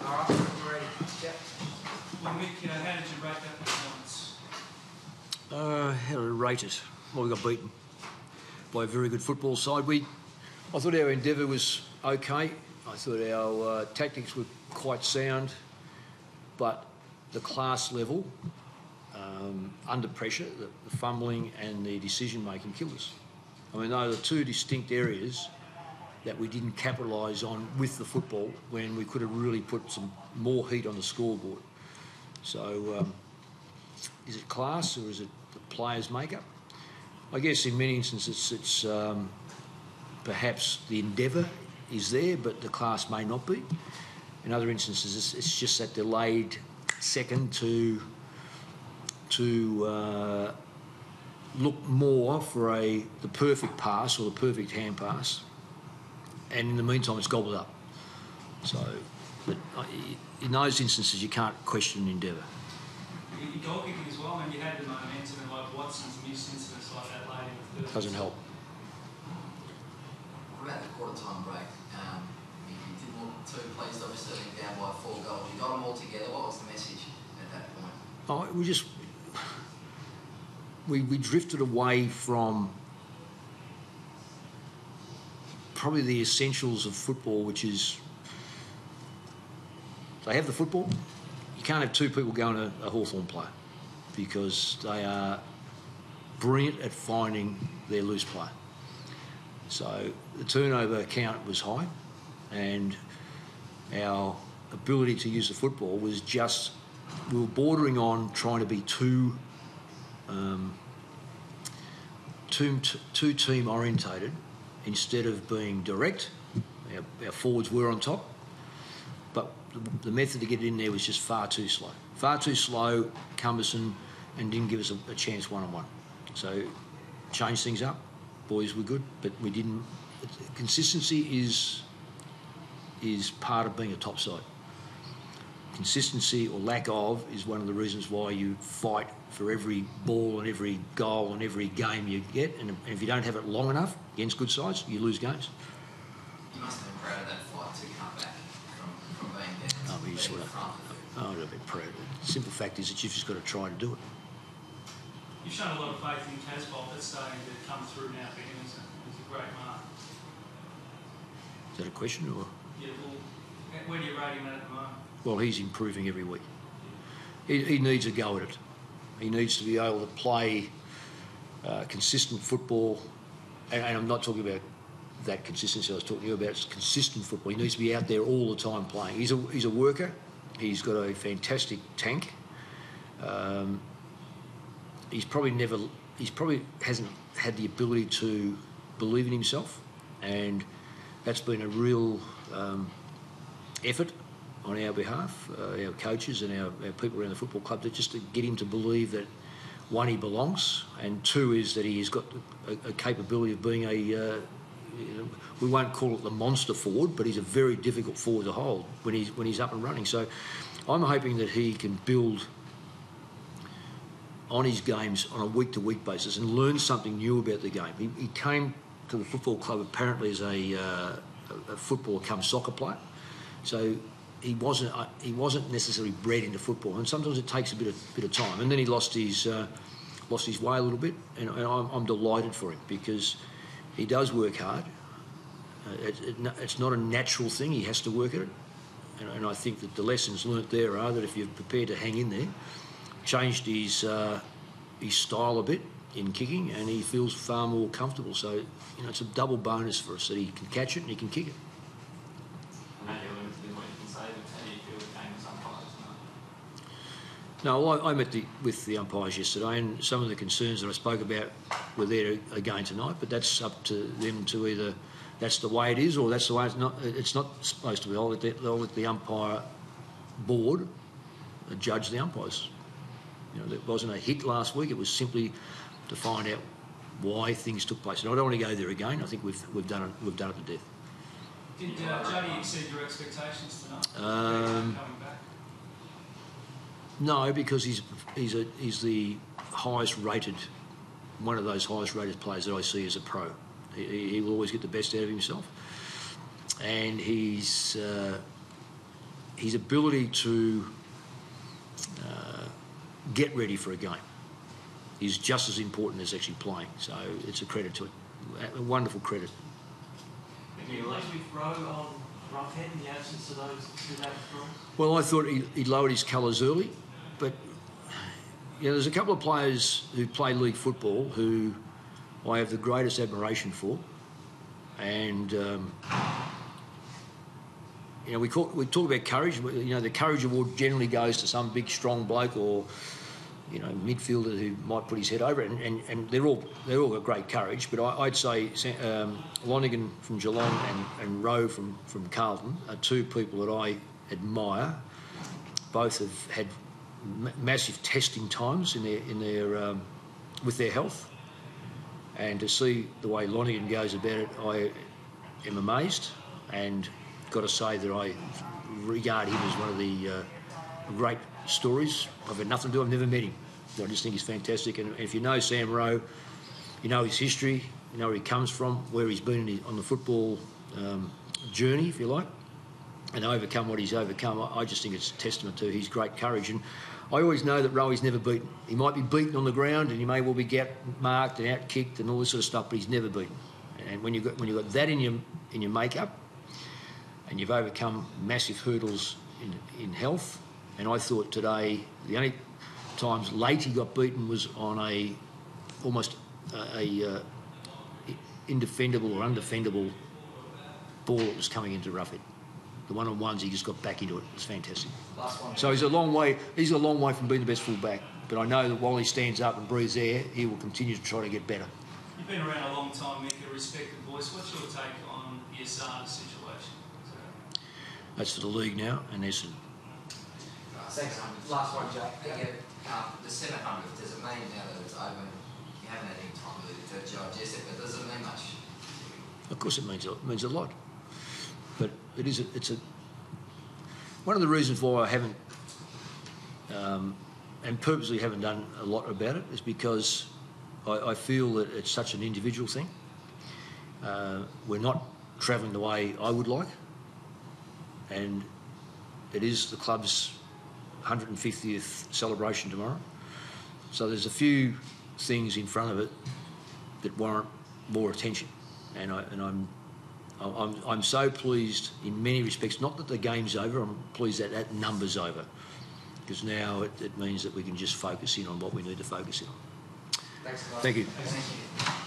All right, we're ready. Yep. Well, Mick, how did you rate that performance? How to rate it? Well, we got beaten by a very good football side. I thought our endeavour was okay. I thought our tactics were quite sound, but the class level, under pressure, the fumbling and the decision-making killed us. I mean, those are two distinct areas that we didn't capitalise on with the football when we could have really put some more heat on the scoreboard. So, is it class or is it the players' makeup? I guess in many instances it's perhaps the endeavour is there, but the class may not be. In other instances, it's just that delayed second to look more for the perfect pass or the perfect hand pass, and in the meantime it's gobbled up. So, but in those instances you can't question endeavour. Your goal kicking as well, and you had the momentum, and like Watson's missed incidents like that late in the third. Doesn't help. What about the quarter-time break? You didn't look too pleased, obviously, down by 4 goals. You got them all together. What was the message at that point? We drifted away from probably the essentials of football, which is they have the football. You can't have two people going to a Hawthorn player because they are brilliant at finding their loose player. So the turnover count was high, and our ability to use the football was just, we were bordering on trying to be too team orientated instead of being direct. Our forwards were on top, but the method to get in there was just far too slow, cumbersome, and didn't give us a chance one-on-one. So changed things up. Boys were good, but we didn't. Consistency is part of being a top side. Consistency or lack of is one of the reasons why you fight for every ball and every goal and every game you get. And if you don't have it long enough against good sides, you lose games. You must have been proud of that fight to come back from being down. Oh, you sort of. Oh, I'd have been proud. The simple fact is that you've just got to try to do it. You've shown a lot of faith in Casbolt. That's starting to come through now for him. It's a great mark. Is that a question or? Yeah, well, where do you rate him at the moment? Well, he's improving every week. He needs a go at it. He needs to be able to play consistent football, and I'm not talking about that consistency I was talking about. Consistent football. He needs to be out there all the time playing. He's a worker. He's got a fantastic tank. He probably hasn't had the ability to believe in himself, and that's been a real effort on our behalf, our coaches and our people around the football club, just to get him to believe that, one, he belongs, and two is that he has got a capability of being we won't call it the monster forward, but he's a very difficult forward to hold when he's up and running. So I'm hoping that he can build on his games on a week-to-week basis and learn something new about the game. He came to the football club apparently as a footballer come soccer player, so he wasn't necessarily bred into football, and sometimes it takes a bit of time. And then he lost his way a little bit, and I'm delighted for him because he does work hard. It's not a natural thing; he has to work at it, and I think that the lessons learnt there are that if you're prepared to hang in there, changed his style a bit in kicking, and he feels far more comfortable. So it's a double bonus for us that he can catch it and he can kick it. No, I met with the umpires yesterday, and some of the concerns that I spoke about were there again tonight. But that's up to them to either that's the way it is, or that's the way it's not. It's not supposed to be. They'll let the umpire board judge the umpires. There wasn't a hit last week. It was simply to find out why things took place. And I don't want to go there again. I think we've done it to death. Did Jody exceed your expectations tonight? Coming back? No, because he's the highest rated, one of those highest rated players that I see as a pro. He will always get the best out of himself, and he's his ability to get ready for a game is just as important as actually playing. So it's a credit to it, a wonderful credit. Can you let me throw on Rockhead in the absence of those who have thrown? Well, I thought he lowered his colours early, but there's a couple of players who play league football who I have the greatest admiration for, and we talk about courage. The courage award generally goes to some big strong bloke or midfielder who might put his head over it, and they're all got great courage. But I'd say Lonergan from Geelong and Rowe from Carlton are two people that I admire. Both have had massive testing times in their with their health, and to see the way Lonergan goes about it, I am amazed, and got to say that I regard him as one of the great stories. I've had nothing to do. I've never met him. I just think he's fantastic. And if you know Sam Rowe, you know his history, you know where he comes from, where he's been on the football journey, if you like, and overcome what he's overcome. I just think it's a testament to his great courage. And I always know that Rowe's never beaten. He might be beaten on the ground, and he may well be marked and out kicked and all this sort of stuff, but he's never beaten. And when you've got that in your makeup, and you've overcome massive hurdles in health. And I thought today the only times late he got beaten was on almost indefendable or undefendable ball that was coming into roughhead. The one-on-ones, he just got back into it. It was fantastic. So he's a long way from being the best full-back. But I know that while he stands up and breathes air, he will continue to try to get better. You've been around a long time, Mick, a respected voice. What's your take on the Asada situation? That's for the league now, and there's Thanks. Last one, Jack. The 700, does it mean now that it's over, you haven't had any time really to digest it, but does it mean much? Of course it means a lot. But it's one of the reasons why I haven't and purposely haven't done a lot about it is because I feel that it's such an individual thing. We're not travelling the way I would like, and it is the club's 150th celebration tomorrow. So there's a few things in front of it that warrant more attention, and I'm so pleased in many respects. Not that the game's over. I'm pleased that that number's over, because now it means that we can just focus in on what we need to focus in on. Thanks, guys. Thank you. Thank you.